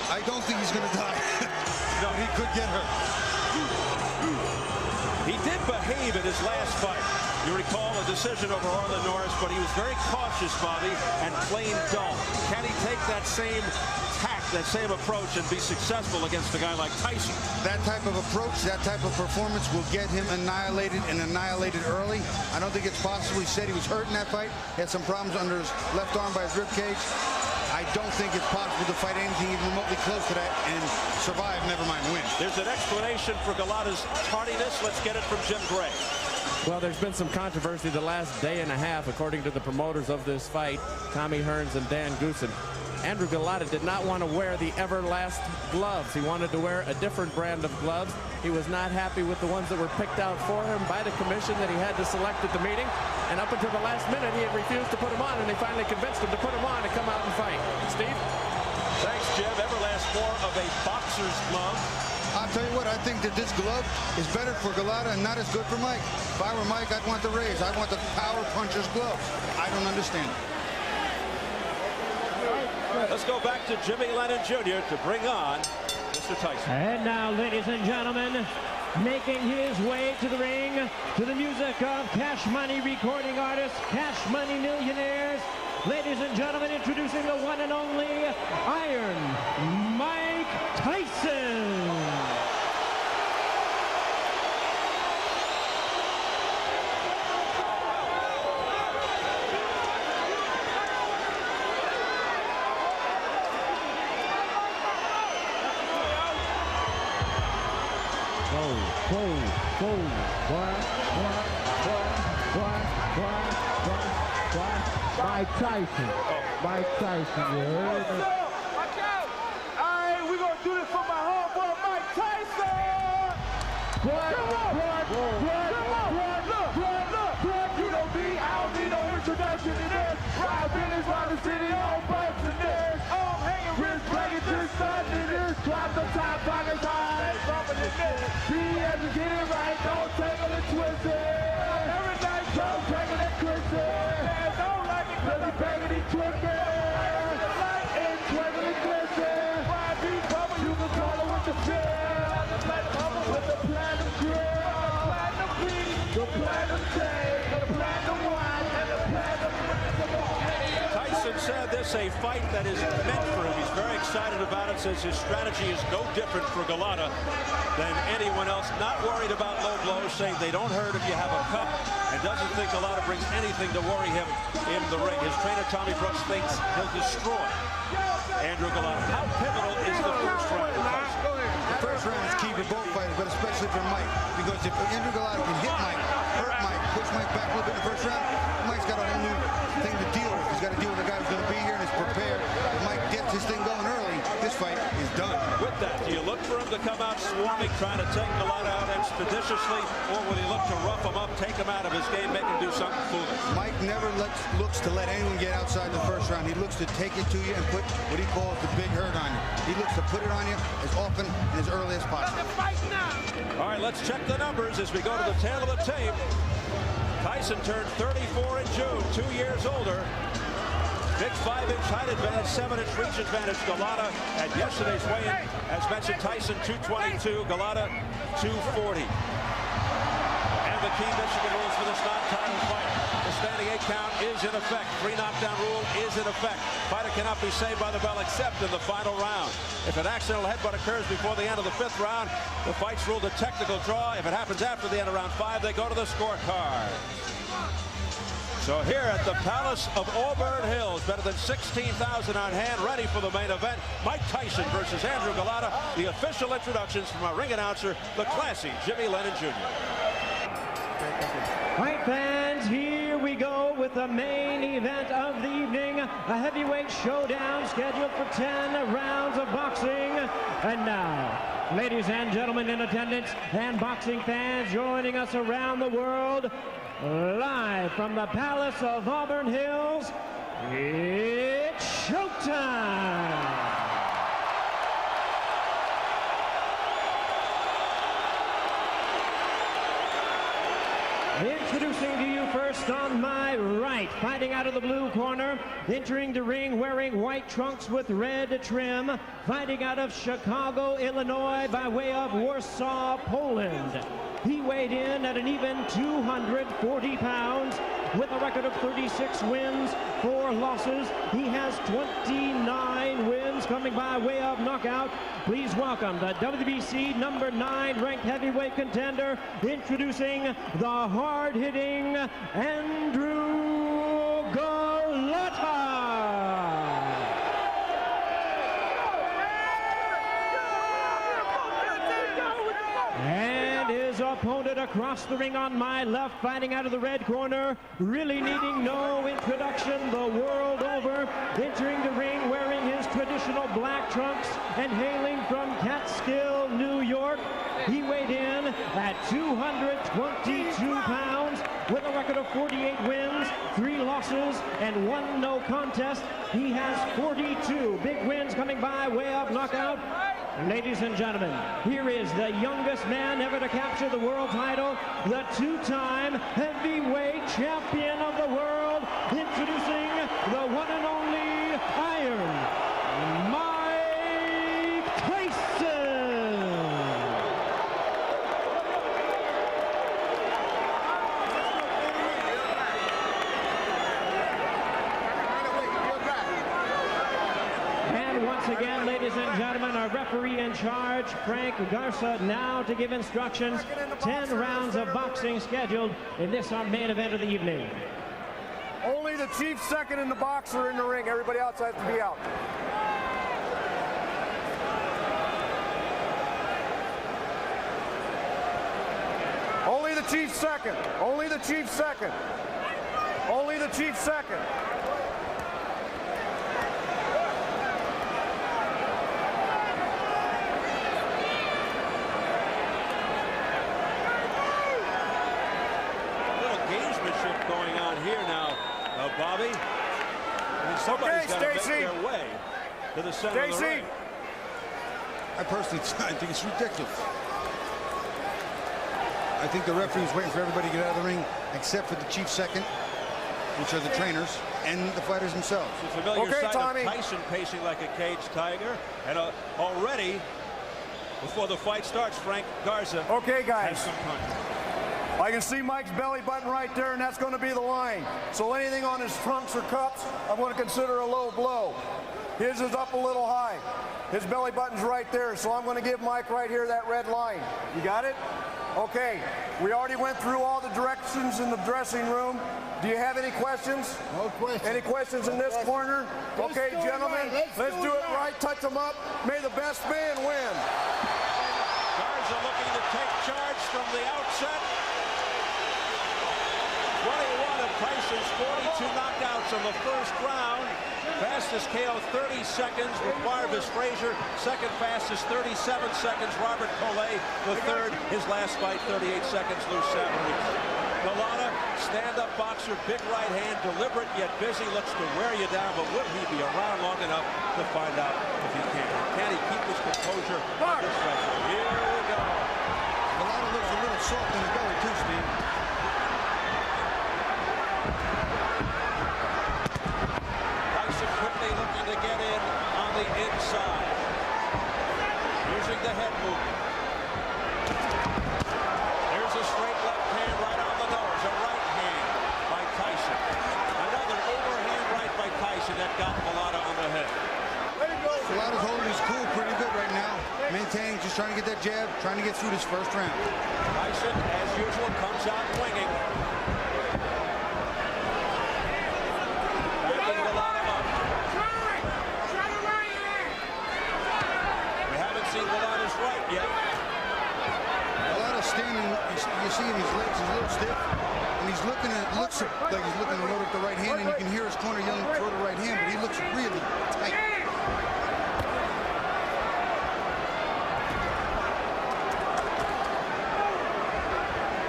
I don't think he's going to die. No, he could get hurt. He did behave in his last fight. You recall a decision over Orlando Norris, but he was very cautious, Bobby, and plain dull. Can he take that same tact, that same approach, and be successful against a guy like Tyson? That type of approach, that type of performance will get him annihilated and annihilated early. I don't think it's possible. He said he was hurt in that fight. He had some problems under his left arm by his rib cage. I don't think it's possible to fight anything even remotely close to that and survive, never mind win. There's an explanation for Gołota's tardiness. Let's get it from Jim Gray. Well, there's been some controversy the last day and a half, according to the promoters of this fight, Tommy Hearns and Dan Goossen. Andrew Gołota did not want to wear the Everlast gloves. He wanted to wear a different brand of gloves. He was not happy with the ones that were picked out for him by the commission that he had to select at the meeting. And up until the last minute, he had refused to put them on, and they finally convinced him to put them on and come out and fight. Steve? Thanks, Jim. Everlast more of a boxer's glove. I'll tell you what, I think that this glove is better for Gołota and not as good for Mike. If I were Mike, I'd want the Rays. I'd want the power puncher's glove. I don't understand it. Let's go back to Jimmy Lennon Jr. to bring on Mr. Tyson. And now, ladies and gentlemen, making his way to the ring to the music of Cash Money recording artists, Cash Money Millionaires. Ladies and gentlemen, introducing the one and only Iron Mike Tyson. Mike Tyson. Mike Tyson, you heard it. Watch out! Alright, we're gonna do this for my homeboy Mike Tyson! Look! You know me, I don't need no introduction to this. Ride business round the city, all bumps in this. I'm hanging wrist, breaking this, starting this. Drop the top, pockets high, bumping in this. Be as you get it right, don't take it and twist it. Every night, don't take it and twist it. Don't like it, cause I'm banging it, twist it. And twinkle and glisten. You can call it with the fill. With the platinum grill. The platinum beat. The platinum tape. The platinum wine. And the platinum. Tyson said this a fight that is meant for him. He's very excited about it. Says his strategy is no different for Gołota than anyone else. Not worried about low blows, saying they don't hurt if you have a cup, and doesn't think Gołota brings anything to worry him in the ring. His trainer, Tommy Brooks, thinks he'll destroy Andrew Gołota. How pivotal is the first round? The first round is key for both fighters, but especially for Mike, because if Andrew Gołota can hit Mike, hurt Mike, push Mike back a little bit in the first round, Mike's got a whole new thing to deal with. He's got to deal with a guy who's going to be here and is prepared. If Mike gets his thing going early, this fight is done. With that, do you look for him to come out swarming, trying to take Gołota out expeditiously, or will he look to rough him up, take him out of his game, make him do something foolish? Mike never looks to let anyone get outside the first round. He looks to take it to you and put what he calls the big hurt on you. He looks to put it on you as often and as early as possible. All right, let's check the numbers as we go to the tail of the tape. Tyson turned 34 in June, 2 years older. Big 5-inch height advantage, 7-inch reach advantage. Gołota at yesterday's weigh-in, as mentioned, Tyson 222, Gołota 240. And the key Michigan rules for this non-title fight. The standing 8 count is in effect. 3 knockdown rule is in effect. Fighter cannot be saved by the bell except in the final round. If an accidental headbutt occurs before the end of the 5th round, the fight's ruled a technical draw. If it happens after the end of round 5, they go to the scorecard. So here at the Palace of Auburn Hills, better than 16,000 on hand, ready for the main event. Mike Tyson versus Andrew Gołota. The official introductions from our ring announcer, the classy Jimmy Lennon Jr. Fight fans, here we go with the main event of the evening. A heavyweight showdown scheduled for 10 rounds of boxing. And now, ladies and gentlemen in attendance and boxing fans joining us around the world, live from the Palace of Auburn Hills, it's showtime! Introducing to you first on my right, fighting out of the blue corner, entering the ring wearing white trunks with red trim, fighting out of Chicago, Illinois, by way of Warsaw, Poland. He weighed in at an even 240 pounds with a record of 36 wins, 4 losses. He has 29 wins coming by way of knockout. Please welcome the WBC number 9 ranked heavyweight contender, introducing the hard-hitting Andrew Gołota. And his opponent across the ring on my left, fighting out of the red corner, really needing no introduction the world over, entering the ring wearing his traditional black trunks and hailing from Catskill, New York. He weighed in at 222 pounds with a record of 48 wins, 3 losses, and 1 no contest. He has 42 big wins coming by way of knockout. Ladies and gentlemen, here is the youngest man ever to capture the world title, the 2-time heavyweight champion of the world, introducing the one and only Iron Mike Tyson. And once again, ladies and gentlemen, our referee in charge, Frank Garza, now to give instructions. 10 rounds of boxing scheduled in this, our main event of the evening. Only the chief second and the boxer are in the ring. Everybody else has to be out. Only the chief second. Only the chief second. Only the chief second. Going on here now, Bobby. I mean, somebody's got to make their way to the center of the ring. I personally think it's ridiculous. I think the referee's waiting for everybody to get out of the ring, except for the chief second, which are the trainers, and the fighters themselves. The familiar sight of Tyson pacing like a caged tiger, and already, before the fight starts, Frank Garza has some punch. I can see Mike's belly button right there, and that's going to be the line. So anything on his trunks or cups, I'm going to consider a low blow. His is up a little high. His belly button's right there, so I'm going to give Mike right here that red line. You got it? Okay. We already went through all the directions in the dressing room. Do you have any questions? No questions. Any questions in this corner? Okay, gentlemen, let's do it right. Touch them up. May the best man win. Garza looking to take charge from the outset. 21 of Tyson's 42 knockouts in the first round. Fastest KO 30 seconds with Marvis Frazier. Second fastest 37 seconds Robert Collet. The third, his last fight, 38 seconds, Lou Savage. Gołota, stand-up boxer, big right hand, deliberate yet busy, looks to wear you down, but will he be around long enough to find out if he can? Can he keep his composure on this wrestler? Here we go. Gołota looks a little soft in the belly too, Steve. Quickly looking to get in on the inside. Using the head movement. There's a straight left hand right on the nose. A right hand by Tyson. Another overhand right by Tyson that got Gołota on the head. Gołota's holding his cool pretty good right now. Maintaining, just trying to get that jab, trying to get through this first round. Tyson, as usual, comes out winging. You see him, his legs is a little stiff, and he's looking at, looks like he's looking to load up the right hand, and you can hear his corner yelling, throw the right hand, but he looks really tight.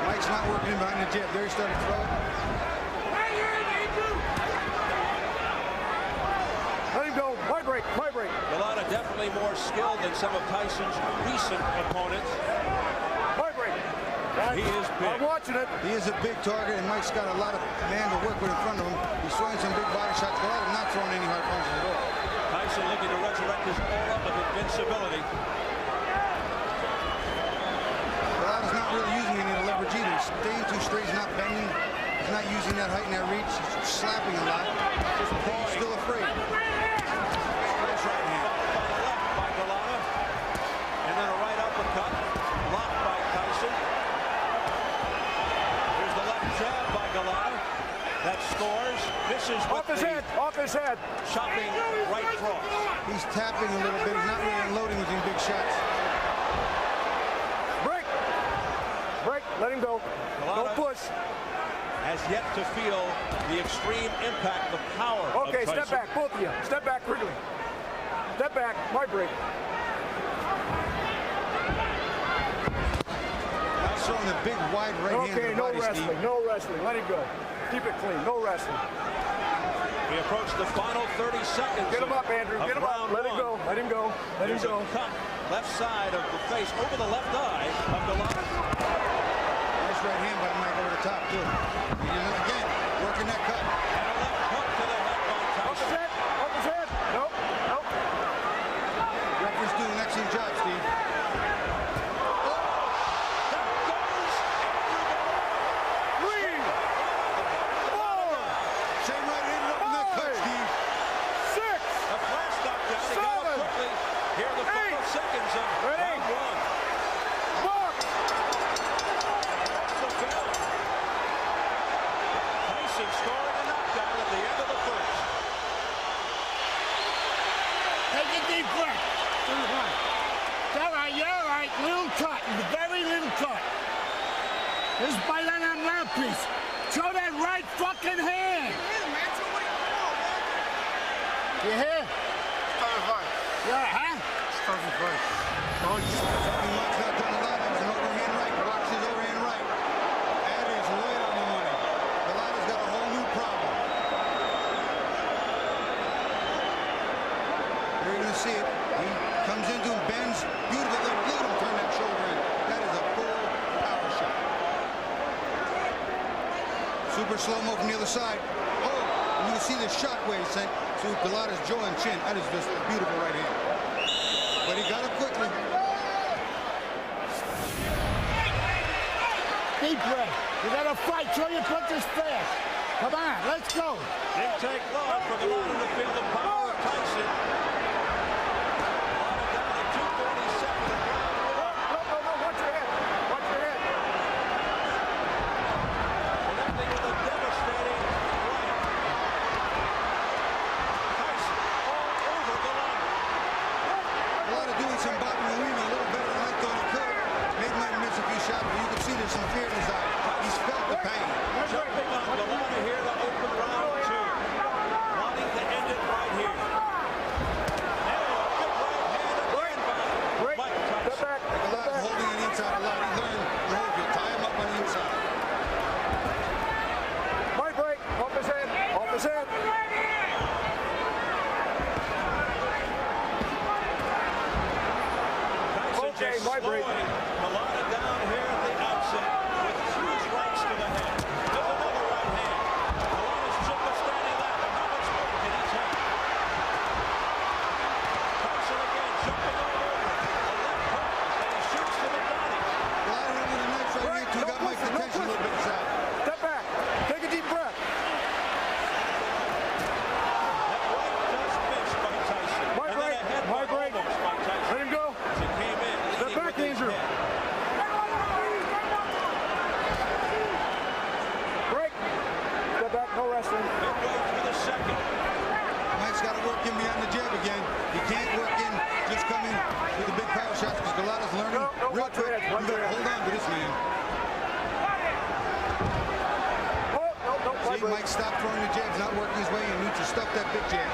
Mike's not working in behind the jab. There he started to throw it. Let him go. Vibrate, vibrate. Gołota definitely more skilled than some of Tyson's recent opponents. He is big. I'm watching it. He is a big target, and Mike's got a lot of man to work with in front of him. He's throwing some big body shots. Gołota not throwing any hard punches at all. Tyson Tyson looking to resurrect his aura of invincibility. Golot's not really using any of the leverage either. He's staying too straight. He's not bending. He's not using that height and that reach. He's slapping a lot. He's still afraid. Nice right hand. By the left by Gołota. And then a right uppercut. Blocked by Tyson. Here's the left jab by Gołota. That scores. Misses with Off his head. chopping right cross. He's tapping a little bit. He's not really unloading with these big shots. Break. Let him go. Gołota Don't push. has yet to feel the extreme impact, the power of Okay, Tyson. step back, both of you. Step back quickly. Step back. My break. Now showing the big, wide right hand. Okay, to the no body, wrestling. Steve. No wrestling. Let him go. Keep it clean. No wrestling. We approach the final 30 seconds. Get him up, Andrew. of Get him up. round Let him one. go. Let him go. Let him There's go. a cut left side of the face over the left eye of Gołota. Nice right hand by Mike over the top, too. Again, working that cut. And a left hook to the head by Up his Tyson. head. Up his head. Nope. Nope. Referee's doing an excellent job, Steve. Three. Four. Same right hand up in that cut, Steve. Six. A flash knockdown. He got up Seven. quickly. Here are the final Eight. seconds of Ready. round one. Box. That's the bell. Tyson scoring a knockdown at the end of the first. Take a deep breath. It's all right, you're all right. Little cut, very little cut. Just bite on that mouthpiece. Show that right fucking hand. You hear? Yeah, huh? Mike's not done a lot. That was an overhand right. Watch his overhand right. That is right on the money. Golot's got a whole new problem. You're going to see it. He comes into him, bends. Beautiful. Look at him turn that shoulder in. That is a full power shot. Super slow-mo from the other side. Oh, and you can see the shockwave sent to Golot's jaw and chin. That is just a beautiful right hand. But he got it quickly. Deep breath. You gotta fight. Show your punches fast. Come on, let's go. Intake long for Gołota to feel the power of Tyson. Gołota down at 2:37 in round one. No. Watch your head. Watch your head. Connecting with a devastating right. Tyson all over Gołota. Golota doing some bobbing and weaving a little better than I thought he could. Maybe might miss a few shots, but you can see there's some fear in his eye. He's felt the pain. Jumping on Gołota here to open round two. Wanting to end it right here. And a big right hand again by Break. Mike Step Tyson. back. Golota holding on the inside a lot. He learned to hold you. Tie him up on the inside. My break. Off his head. Off his head. Tyson Okay, just my break. slowing Gołota down here at the outset with huge rights to the head. There's another right hand. Golota's chin withstanding that, but how much more can he take? Tyson again jumping all over. A left hook, and he shoots to the body. Golota hit him with a nice right hand, too. Got Mike's attention a little bit inside. Step back. Take a deep breath. That right just missed by Tyson. My And break. then a headbutt My break. almost by Tyson. Let him go. As he came in, Step leading back, with his Andrew. head. Break. Step back. No wrestling. Midway through the second. Mike's got to work in behind the jab again. He can't work in just coming with the big power shots because Golota's learning No, real watch your quick. head, You watch your got to head. hold on to this man. Oh, no. My See, break. Mike stopped throwing the jabs, not working his way, and needs to stuff that big jab.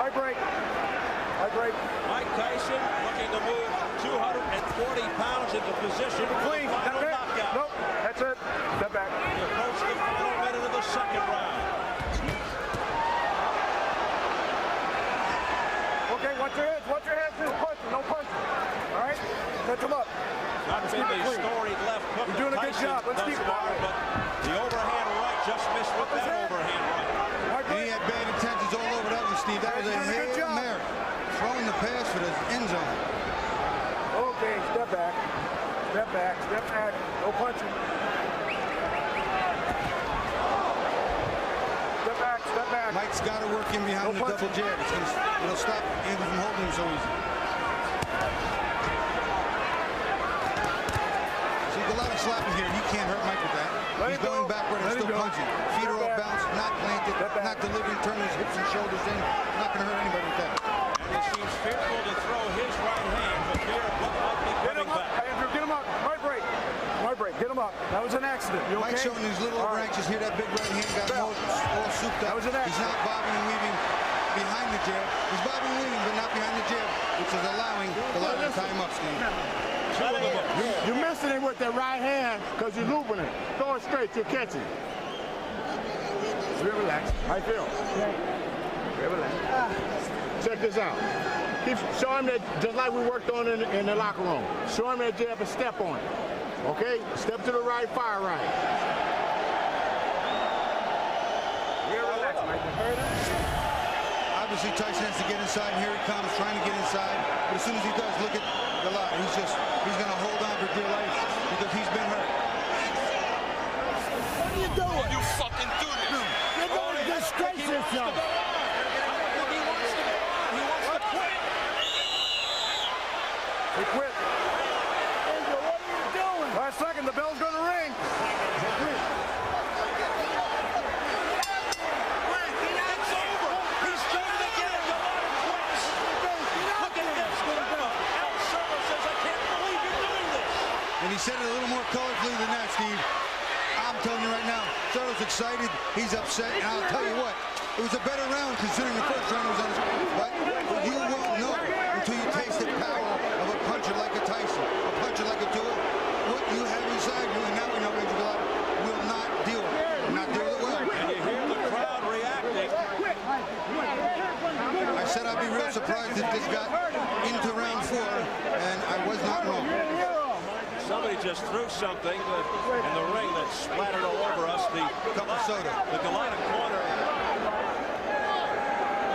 My break. My break. Mike Tyson looking to move 240 pounds into position for the Clean. final That's it. knockout. Nope. That's it. Step back. We approach the final minute of the second round. Okay, watch your heads. Watch your heads. Just punching. No punching. All right? Catch him up. Not Let's been keep it the clean. storied left hook You're doing a of good Tyson job. Let's thus keep it far, that way. but the overhand right just missed with Up his that head. overhand right. My And he break. had bad intentions all over that a Hail Mary. Throwing the pass for the end zone. Okay, step back. Step back. Step back. No punching. Step back. Step back. Mike's got to work in behind the double jab. It'll stop Andrew from holding him so easy. See, Gołota slapping here. He can't hurt Mike with that. He's going backward and still punching. Feet are off balance, not planted, not delivering, turning his hips and shoulders in. Not going to hurt anybody with that. And he seems fearful to throw his right hand, but fear of what might be coming back. Andrew, get him up. Right break. Right break. Get him up. That was an accident. You okay? Mike's showing these little branches here. That big right hand got all souped up. That was an accident. He's not bobbing and weaving behind the jab. He's bobbing and weaving, but not behind the jab, which is allowing Gołota to tie him up, Steve. You're missing it with that right hand because you're looping it. Throw it straight, you're catching. Real relax. How you feel? Real relax. Check this out. Show him that, just like we worked on in the locker room. Show him that jab and step on it. Okay? Step to the right, fire right. Real relax, Mike. Obviously, Tyson has to get inside, and here he comes, trying to get inside. But as soon as he does, look at Gołota. He's going to hold on for dear life because he's been hurt. What are you doing? You fucking do this. You're going to disgrace yourself. He wants to go on. He wants to quit. He quit. Andrew, what are you doing? Last second, the bell's going to ring. And he said it a little more colorfully than that, Steve. I'm telling you right now, Soto's excited, he's upset, and I'll tell you what, it was a better round considering the first round was on his... But you won't know until you taste the power of a puncher like a Tyson, a puncher like a Tua, what you have inside you, and now we know Andrew Gołota will not deal with it. Will not deal with it well. And you hear the crowd reacting. I said I'd be real surprised if this got into round 4, and I was not wrong. Somebody just threw something in the ring that splattered all over us. The cup of soda. The Gołota corner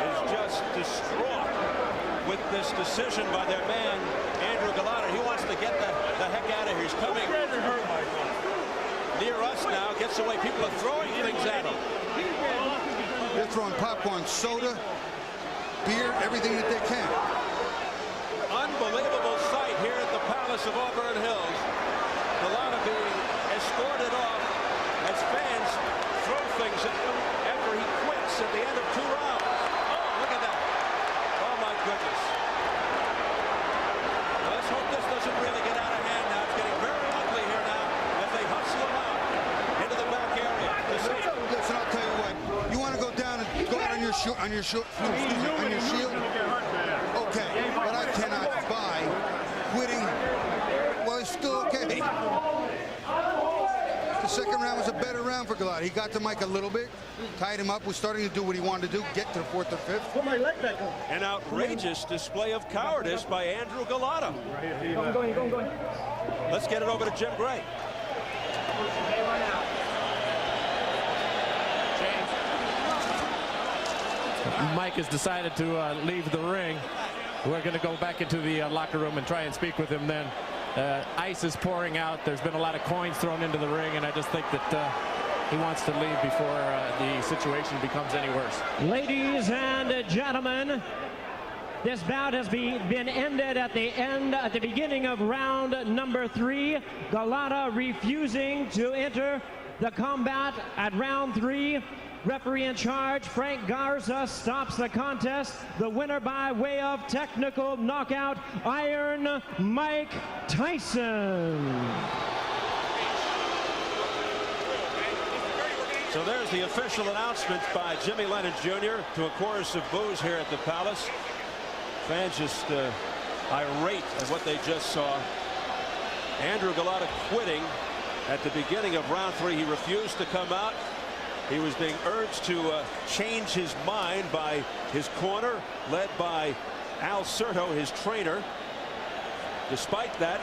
is just distraught with this decision by their man, Andrew Gołota. He wants to get the heck out of here. He's coming near us now, gets away. People are throwing things at him. They're throwing popcorn, soda, beer, everything that they can. Unbelievable sight here at the Palace of Auburn Hills. Gołota being escorted off as fans throw things at him after he quits at the end of 2 rounds. Oh, look at that. Oh, my goodness. Well, let's hope this doesn't really get out of hand now. It's getting very ugly here now as they hustle him out into the back area. Listen, I'll tell you what. You want to go down and go out on your shield? Okay, but I cannot buy quitting. Well, it's still okay. The second round was a better round for Gołota. He got to Mike a little bit, tied him up, was starting to do what he wanted to do, get to the 4th or 5th. Put my leg back up. An outrageous display of cowardice by Andrew Gołota. Go. Let's get it over to Jim Gray. Mike has decided to leave the ring. We're going to go back into the locker room and try and speak with him then. Ice is pouring out. There's been a lot of coins thrown into the ring, and I just think that he wants to leave before the situation becomes any worse. Ladies and gentlemen, this bout has been ended at the beginning of round number 3. Gołota refusing to enter the combat at round 3. Referee in charge, Frank Garza, stops the contest. The winner by way of technical knockout, Iron Mike Tyson. So there's the official announcement by Jimmy Lennon Jr. to a chorus of boos here at the Palace. Fans just irate at what they just saw. Andrew Gołota quitting at the beginning of round 3. He refused to come out. He was being urged to change his mind by his corner, led by Al Certo, his trainer. Despite that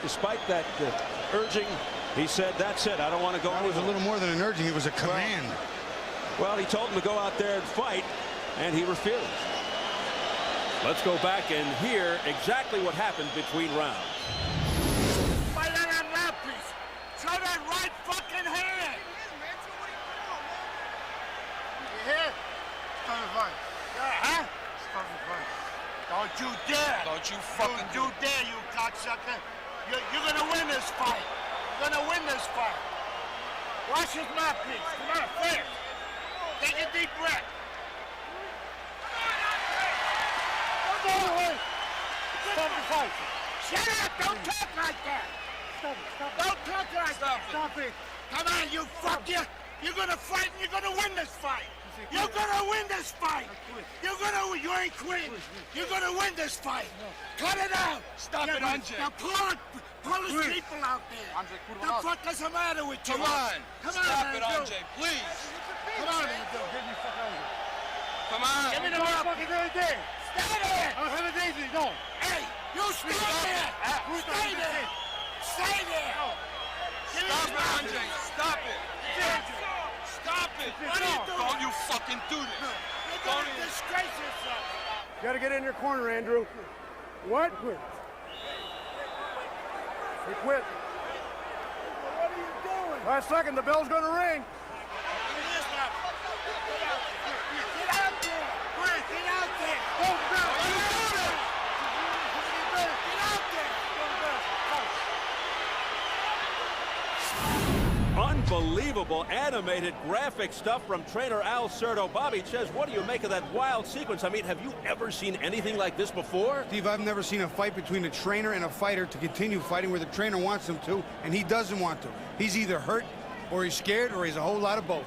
urging, he said, "That's it. I don't want to go." That was a little more than an urging. It was a command. Well, he told him to go out there and fight, and he refused. Let's go back and hear exactly what happened between rounds. Fight on that mouthpiece. Show that right fucking hand. You hear? Stop the fight. Yeah, huh? Stop the fight. Don't you dare. Don't you fucking do dare, you cocksucker. You're gonna win this fight. You're gonna win this fight. Watch his mouthpiece. Come on, fast. Take a deep breath. Stop the fight. Shut up! Don't talk like that! Stop it, stop it. Don't talk like that! Stop it! Come on, you fuck you! You're gonna fight and you're gonna win this fight! You're gonna win this fight! You ain't quitting! You're gonna win this fight! Cut it out! Stop it, Andrzej! Now pull his people out there! Andrzej, The fuck is the matter with you? Come on! Come on, Stop it, Andrew. Andrzej, please! Come on, Andrew! Come on! Give me the motherfucking idea! Stay there! I'll have it easy, no. Hey, you stay there! Stay there! Stay there! Stop it, Andrzej! Stop it! Stop it! What are you doing? Don't you fucking do this! You're gonna disgrace yourself! You got to get in your corner, Andrew. What? He quit. What are you doing? Last second, the bell's going to ring. Get out there! Quick, get out there! Get out there! Unbelievable animated graphic stuff from trainer Al Cerdo. Bobby Ches, what do you make of that wild sequence? I mean, have you ever seen anything like this before? Steve, I've never seen a fight between a trainer and a fighter to continue fighting where the trainer wants him to, and he doesn't want to. He's either hurt, or he's scared, or he's a whole lot of both.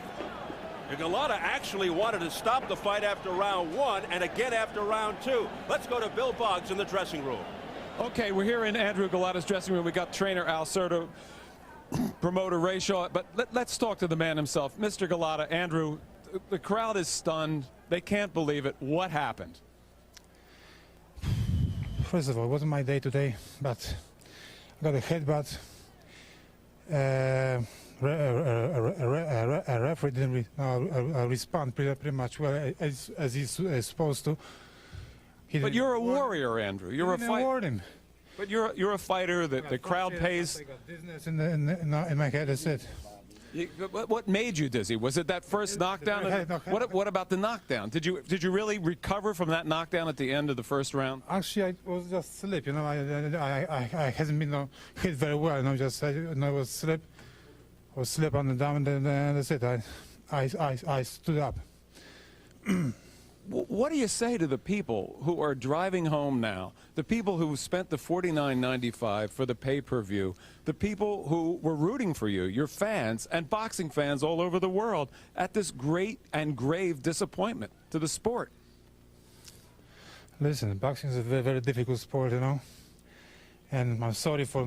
Gołota actually wanted to stop the fight after round 1 and again after round 2. Let's go to Bill Boggs in the dressing room. Okay, we're here in Andrew Gołota's dressing room. We got trainer Al Cerdo, promoter Ray Shaw, but let's talk to the man himself. Mr. Gołota, Andrew, the crowd is stunned. They can't believe it. What happened? First of all, it wasn't my day today, but I got a headbutt. A referee didn't respond pretty much well as he's supposed to. But you're a warrior, Andrew. You're a fighter. But you're a fighter that the crowd pays. I got dizziness in my head. That's it. What made you dizzy? Was it that first knockdown? What about the knockdown? Did you really recover from that knockdown at the end of the first round? Actually, I was just sleep. You know, I hasn't been hit very well. You know, just I was sleep on the down, and then that's it. I stood up. What do you say to the people who are driving home now, the people who spent the $49.95 for the pay-per-view, the people who were rooting for you, your fans and boxing fans all over the world, at this great and grave disappointment to the sport? Listen, boxing is a very, very difficult sport, you know, and I'm sorry for